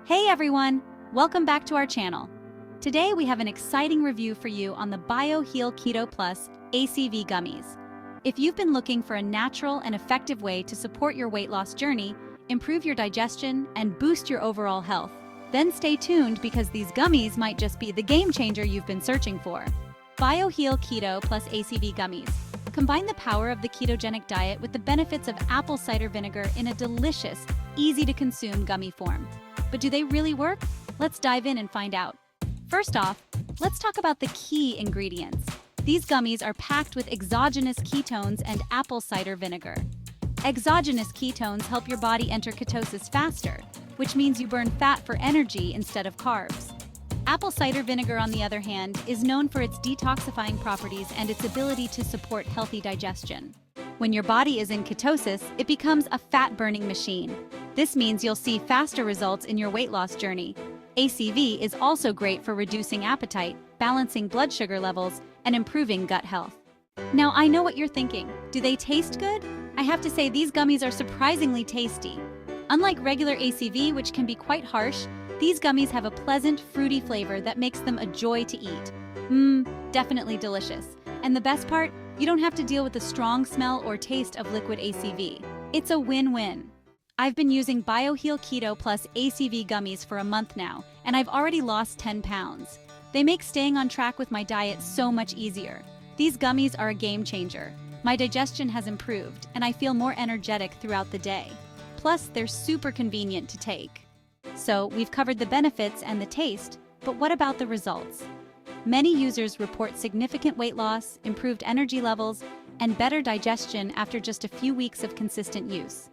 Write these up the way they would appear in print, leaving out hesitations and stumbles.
Hey everyone! Welcome back to our channel. Today we have an exciting review for you on the BioHeal Keto Plus ACV Gummies. If you've been looking for a natural and effective way to support your weight loss journey, improve your digestion, and boost your overall health, then stay tuned because these gummies might just be the game changer you've been searching for. BioHeal Keto Plus ACV Gummies. Combine the power of the ketogenic diet with the benefits of apple cider vinegar in a delicious, easy-to-consume gummy form. But do they really work? Let's dive in and find out. First off, let's talk about the key ingredients. These gummies are packed with exogenous ketones and apple cider vinegar. Exogenous ketones help your body enter ketosis faster, which means you burn fat for energy instead of carbs. Apple cider vinegar, on the other hand, is known for its detoxifying properties and its ability to support healthy digestion. When your body is in ketosis, it becomes a fat-burning machine. This means you'll see faster results in your weight loss journey. ACV is also great for reducing appetite, balancing blood sugar levels, and improving gut health. Now, I know what you're thinking. Do they taste good? I have to say these gummies are surprisingly tasty. Unlike regular ACV, which can be quite harsh, these gummies have a pleasant, fruity flavor that makes them a joy to eat. Definitely delicious. And the best part? You don't have to deal with the strong smell or taste of liquid ACV. It's a win-win. I've been using BioHeal Keto Plus ACV gummies for a month now, and I've already lost 10 pounds. They make staying on track with my diet so much easier. These gummies are a game changer. My digestion has improved, and I feel more energetic throughout the day. Plus, they're super convenient to take. So, we've covered the benefits and the taste, but what about the results? Many users report significant weight loss, improved energy levels, and better digestion after just a few weeks of consistent use.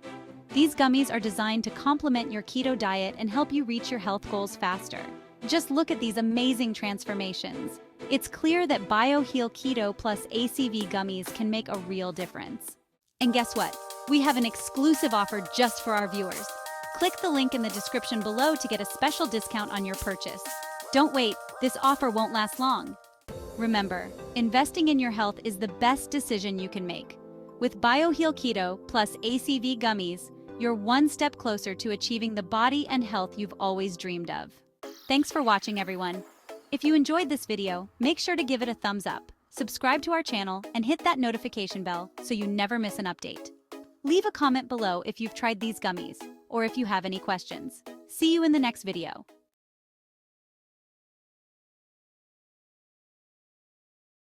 These gummies are designed to complement your keto diet and help you reach your health goals faster. Just look at these amazing transformations. It's clear that BioHeal Keto Plus ACV gummies can make a real difference. And guess what? We have an exclusive offer just for our viewers. Click the link in the description below to get a special discount on your purchase. Don't wait, this offer won't last long. Remember, investing in your health is the best decision you can make. With BioHeal Keto Plus ACV gummies, you're one step closer to achieving the body and health you've always dreamed of. Thanks for watching, everyone. If you enjoyed this video, make sure to give it a thumbs up, subscribe to our channel, and hit that notification bell so you never miss an update. Leave a comment below if you've tried these gummies, or if you have any questions. See you in the next video.